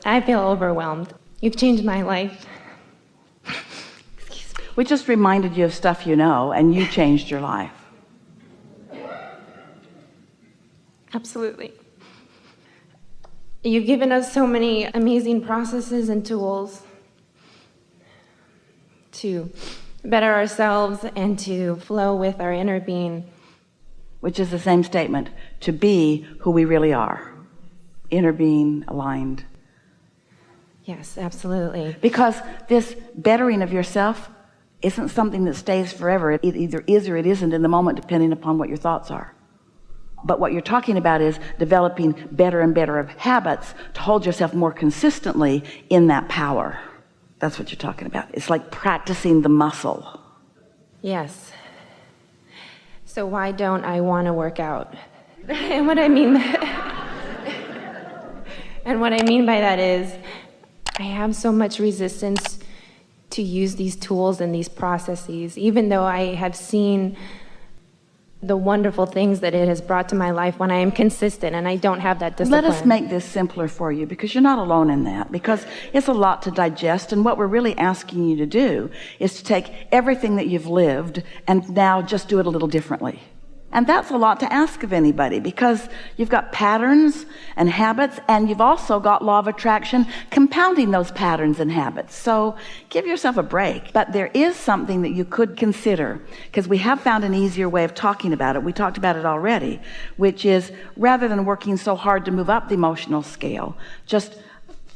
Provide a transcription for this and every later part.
I feel overwhelmed. You've changed my life. We just reminded you of stuff you know, and you changed your life. Absolutely. You've given us so many amazing processes and tools to better ourselves and to flow with our inner being. Which is the same statement, to be who we really are. Inner being, aligned. Yes, absolutely. Because this bettering of yourself isn't something that stays forever. It either is or it isn't in the moment, depending upon what your thoughts are. But what you're talking about is developing better and better of habits to hold yourself more consistently in that power. That's what you're talking about. It's like practicing the muscle. Yes. So why don't I want to work out? And what I mean by that is I have so much resistance to use these tools and these processes, even though I have seen the wonderful things that it has brought to my life when I am consistent and I don't have that discipline. Let us make this simpler for you, because you're not alone in that, because it's a lot to digest, and what we're really asking you to do is to take everything that you've lived and now just do it a little differently. And that's a lot to ask of anybody, because you've got patterns and habits, and you've also got law of attraction compounding those patterns and habits. So give yourself a break. But there is something that you could consider, because we have found an easier way of talking about it. We talked about it already, which is, rather than working so hard to move up the emotional scale, just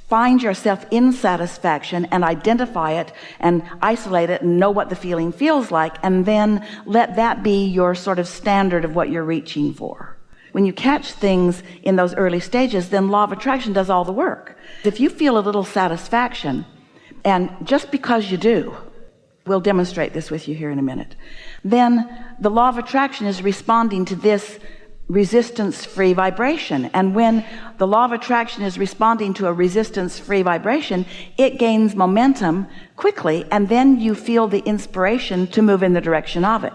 find yourself in satisfaction and identify it and isolate it and know what the feeling feels like, and then let that be your sort of standard of what you're reaching for. When you catch things in those early stages, then law of attraction does all the work. If you feel a little satisfaction, and just because you do, we'll demonstrate this with you here in a minute, then the law of attraction is responding to this resistance-free vibration. And when the law of attraction is responding to a resistance-free vibration, it gains momentum quickly, and then you feel the inspiration to move in the direction of it.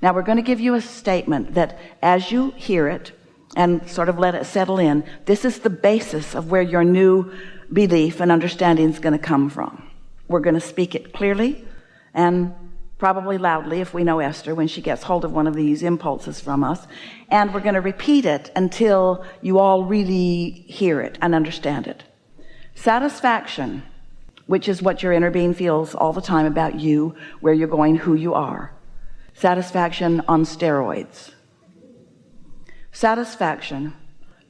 Now we're going to give you a statement that, as you hear it and sort of let it settle in, this is the basis of where your new belief and understanding is going to come from. We're going to speak it clearly and probably loudly, if we know Esther, when she gets hold of one of these impulses from us. And we're going to repeat it until you all really hear it and understand it. Satisfaction, which is what your inner being feels all the time about you, where you're going, who you are. Satisfaction on steroids. Satisfaction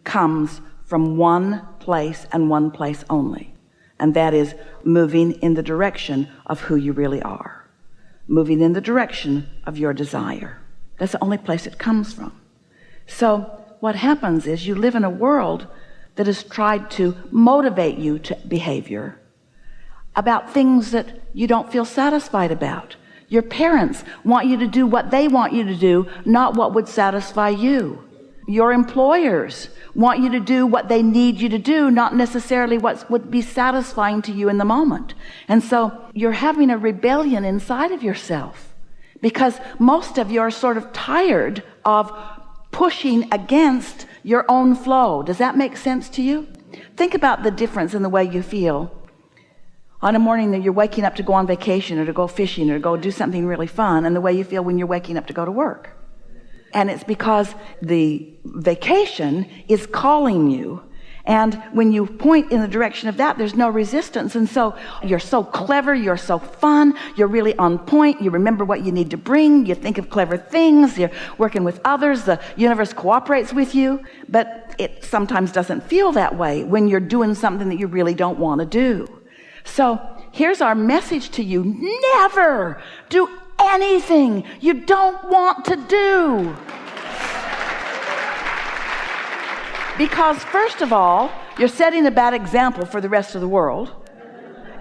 comes from one place and one place only, and that is moving in the direction of who you really are. Moving in the direction of your desire. That's the only place it comes from. So what happens is you live in a world that has tried to motivate you to behavior about things that you don't feel satisfied about. Your parents want you to do what they want you to do, not what would satisfy you. Your employers want you to do what they need you to do, not necessarily what would be satisfying to you in the moment. And so you're having a rebellion inside of yourself, because most of you are sort of tired of pushing against your own flow. Does that make sense to you? Think about the difference in the way you feel on a morning that you're waking up to go on vacation or to go fishing or to go do something really fun, and the way you feel when you're waking up to go to work. And it's because the vacation is calling you, and when you point in the direction of that, there's no resistance. And so you're so clever, you're so fun, you're really on point, you remember what you need to bring, you think of clever things, you're working with others, the universe cooperates with you. But it sometimes doesn't feel that way when you're doing something that you really don't want to do. So here's our message to you: never do anything you don't want to do. Because first of all, you're setting a bad example for the rest of the world.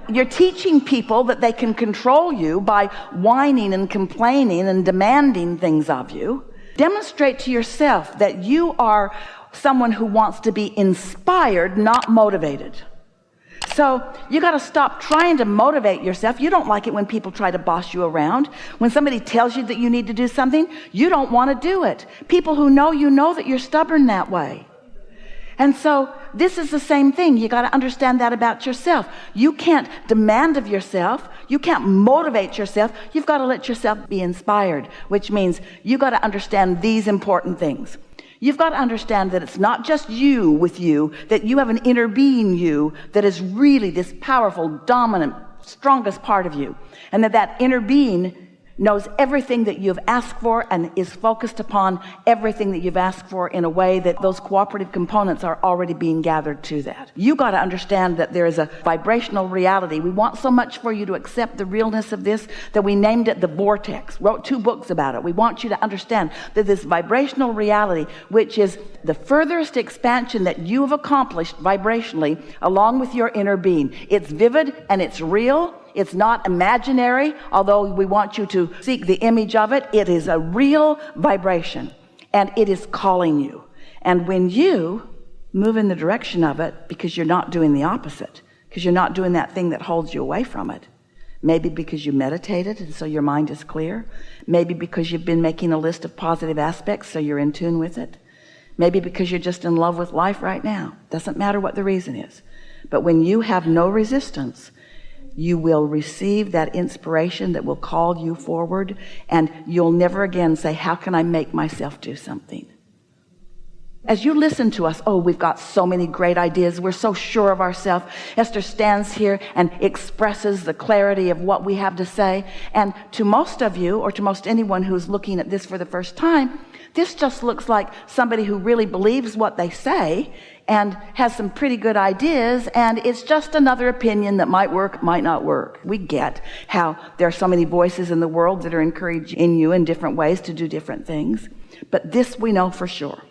You're teaching people that they can control you by whining and complaining and demanding things of you. Demonstrate to yourself that you are someone who wants to be inspired, not motivated. So you got to stop trying to motivate yourself. You don't like it when people try to boss you around. When somebody tells you that you need to do something, you don't want to do it. People who know you know that you're stubborn that way. And so this is the same thing. You got to understand that about yourself. You can't demand of yourself. You can't motivate yourself. You've got to let yourself be inspired, which means you got to understand these important things. You've got to understand that it's not just you with you, that you have an inner being you that is really this powerful, dominant, strongest part of you. And that inner being knows everything that you've asked for and is focused upon everything that you've asked for in a way that those cooperative components are already being gathered to that. You got to understand that there is a vibrational reality. We want so much for you to accept the realness of this that we named it the vortex, wrote 2 books about it. We want you to understand that this vibrational reality, which is the furthest expansion that you have accomplished vibrationally along with your inner being. It's vivid and it's real. It's not imaginary, although we want you to seek the image of it. It is a real vibration, and it is calling you. And when you move in the direction of it, because you're not doing the opposite, because you're not doing that thing that holds you away from it, maybe because you meditated and so your mind is clear, maybe because you've been making a list of positive aspects so you're in tune with it, maybe because you're just in love with life right now. Doesn't matter what the reason is. But when you have no resistance, you will receive that inspiration that will call you forward, and you'll never again say, how can I make myself do something? As you listen to us, oh, we've got so many great ideas. We're so sure of ourselves. Esther stands here and expresses the clarity of what we have to say. And to most of you, or to most anyone who's looking at this for the first time, this just looks like somebody who really believes what they say and has some pretty good ideas, and it's just another opinion that might work, might not work. We get how there are so many voices in the world that are encouraging you in different ways to do different things. But this we know for sure.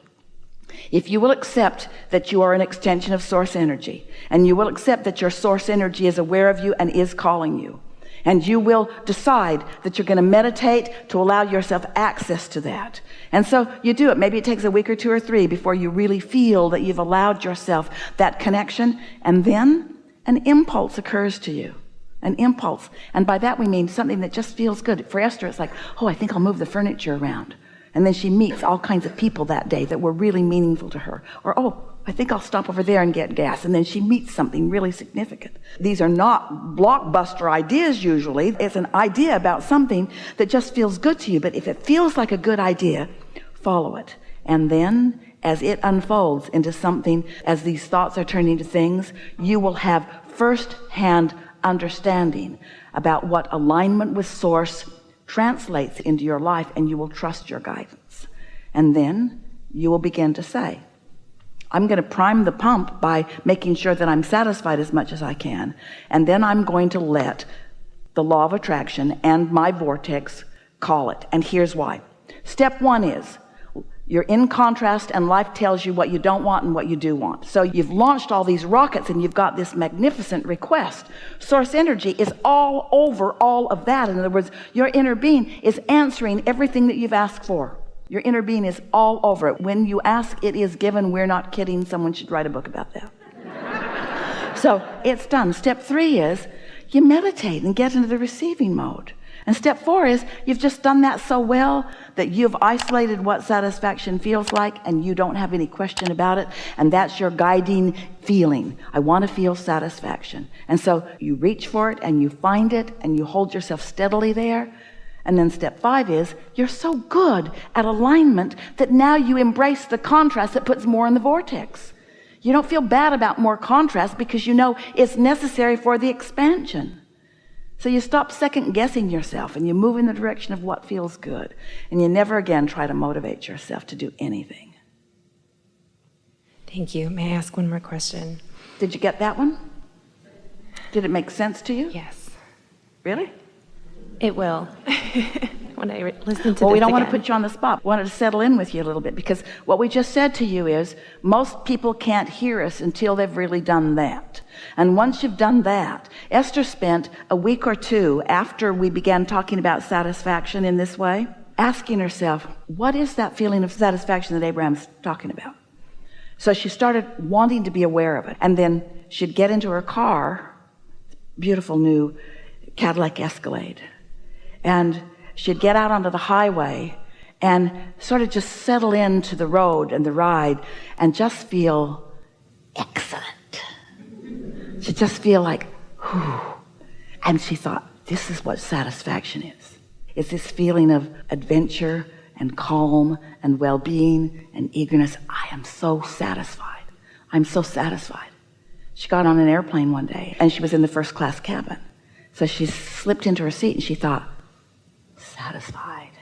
If you will accept that you are an extension of source energy, and you will accept that your source energy is aware of you and is calling you, and you will decide that you're going to meditate to allow yourself access to that. And so you do it. Maybe it takes a week or 2 or 3 before you really feel that you've allowed yourself that connection. And then an impulse occurs to you. An impulse. And by that we mean something that just feels good. For Esther, it's like, oh, I think I'll move the furniture around. And then she meets all kinds of people that day that were really meaningful to her. Or, oh, I think I'll stop over there and get gas. And then she meets something really significant. These are not blockbuster ideas usually. It's an idea about something that just feels good to you. But if it feels like a good idea, follow it. And then as it unfolds into something, as these thoughts are turning to things, you will have first-hand understanding about what alignment with source translates into your life, and you will trust your guidance. And then you will begin to say, I'm going to prime the pump by making sure that I'm satisfied as much as I can, and then I'm going to let the law of attraction and my vortex call it. And here's why. Step 1 is you're in contrast, and life tells you what you don't want and what you do want. So you've launched all these rockets and you've got this magnificent request. Source energy is all over all of that. In other words, your inner being is answering everything that you've asked for. Your inner being is all over it. When you ask, it is given. We're not kidding. Someone should write a book about that. So it's done. Step 3 is you meditate and get into the receiving mode. And step 4 is you've just done that so well that you've isolated what satisfaction feels like, and you don't have any question about it. And that's your guiding feeling. I want to feel satisfaction. And so you reach for it and you find it and you hold yourself steadily there. And then step 5 is you're so good at alignment that now you embrace the contrast that puts more in the vortex. You don't feel bad about more contrast because you know it's necessary for the expansion. So you stop second guessing yourself and you move in the direction of what feels good. And you never again try to motivate yourself to do anything. Thank you. May I ask one more question? Did you get that one? Did it make sense to you? Yes. Really? It will. When I listen to Well, we this don't want to again. put you on the spot. We wanted to settle in with you a little bit, because what we just said to you is most people can't hear us until they've really done that. And once you've done that, Esther spent a week or 2 after we began talking about satisfaction in this way, asking herself, what is that feeling of satisfaction that Abraham's talking about? So she started wanting to be aware of it. And then she'd get into her car, beautiful new Cadillac Escalade, and she'd get out onto the highway and sort of just settle into the road and the ride and just feel excellent. She'd just feel like, whew. And she thought, this is what satisfaction is. It's this feeling of adventure and calm and well-being and eagerness. I am so satisfied. I'm so satisfied. She got on an airplane one day, and she was in the first class cabin. So she slipped into her seat, and she thought, satisfied.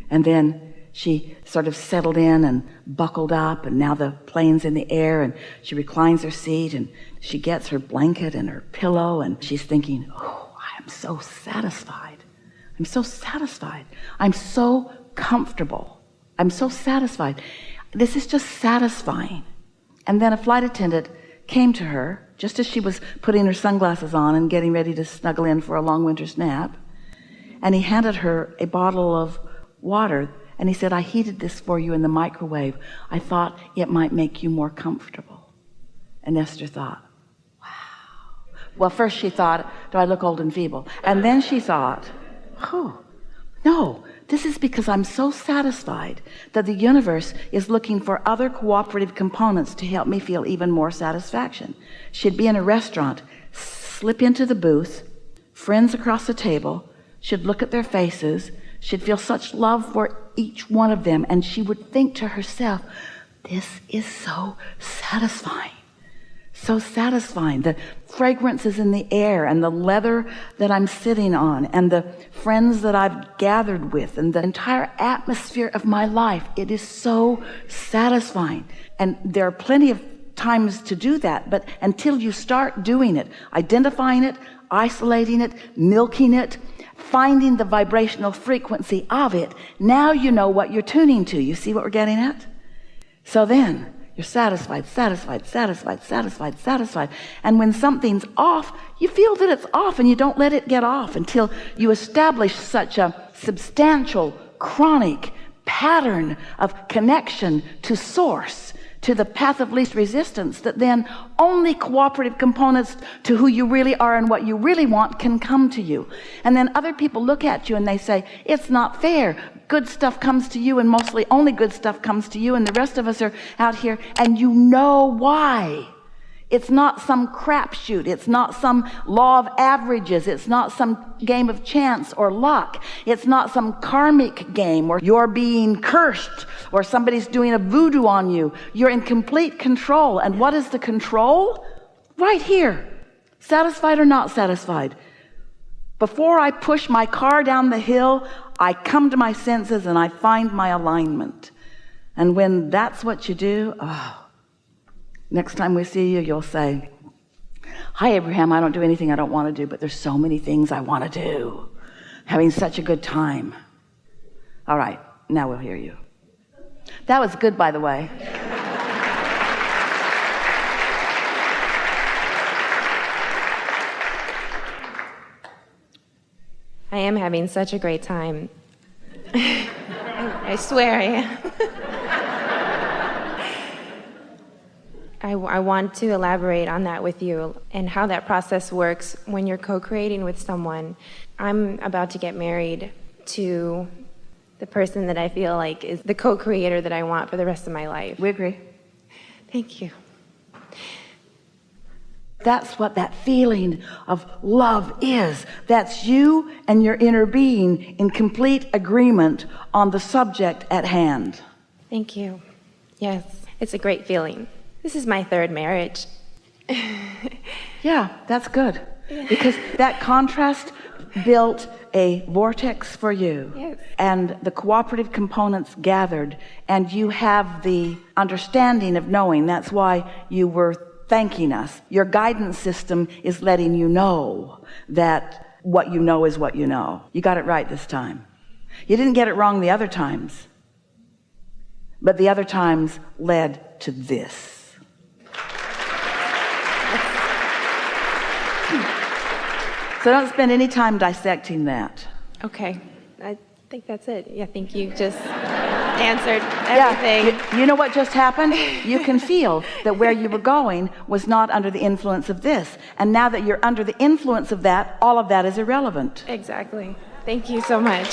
And then she sort of settled in and buckled up, and now the plane's in the air, and she reclines her seat, and she gets her blanket and her pillow, and she's thinking, oh, I am so satisfied. I'm so satisfied. I'm so comfortable. I'm so satisfied. This is just satisfying. And then a flight attendant came to her just as she was putting her sunglasses on and getting ready to snuggle in for a long winter's nap. And he handed her a bottle of water, and he said, I heated this for you in the microwave. I thought it might make you more comfortable. And Esther thought, wow. Well, first she thought, do I look old and feeble? And then she thought, oh, no, this is because I'm so satisfied that the universe is looking for other cooperative components to help me feel even more satisfaction. She'd be in a restaurant, slip into the booth, friends across the table, she'd look at their faces, she'd feel such love for each one of them, and she would think to herself, this is so satisfying. So satisfying. The fragrances in the air, and the leather that I'm sitting on, and the friends that I've gathered with, and the entire atmosphere of my life. It is so satisfying. And there are plenty of times to do that, but until you start doing it, identifying it, isolating it, milking it, finding the vibrational frequency of it, now you know what you're tuning to. You see what we're getting at? So then, you're satisfied, satisfied, satisfied, satisfied, satisfied. And when something's off, you feel that it's off, and you don't let it get off until you establish such a substantial, chronic pattern of connection to source, to the path of least resistance, that then only cooperative components to who you really are and what you really want can come to you. And then other people look at you and they say, it's not fair. Good stuff comes to you, and mostly only good stuff comes to you, and the rest of us are out here, and you know why. It's not some crapshoot. It's not some law of averages. It's not some game of chance or luck. It's not some karmic game where you're being cursed or somebody's doing a voodoo on you. You're in complete control. And what is the control? Right here. Satisfied or not satisfied. Before I push my car down the hill, I come to my senses and I find my alignment. And when that's what you do, next time we see you, you'll say, hi, Abraham, I don't do anything I don't want to do, but there's so many things I want to do. Having such a good time. All right, now we'll hear you. That was good, by the way. I am having such a great time. I swear I am. I want to elaborate on that with you and how that process works when you're co-creating with someone. I'm about to get married to the person that I feel like is the co-creator that I want for the rest of my life. We agree. Thank you. That's what that feeling of love is. That's you and your inner being in complete agreement on the subject at hand. Thank you. Yes, it's a great feeling. This is my third marriage. Yeah, that's good. Because that contrast built a vortex for you. Yes. And the cooperative components gathered, and you have the understanding of knowing. That's why you were thanking us. Your guidance system is letting you know that what you know is what you know. You got it right this time. You didn't get it wrong the other times, but the other times led to this. So don't spend any time dissecting that. Okay, I think that's it. Yeah, I think you just answered everything. Yeah, you know what just happened? You can feel that where you were going was not under the influence of this. And now that you're under the influence of that, all of that is irrelevant. Exactly. Thank you so much.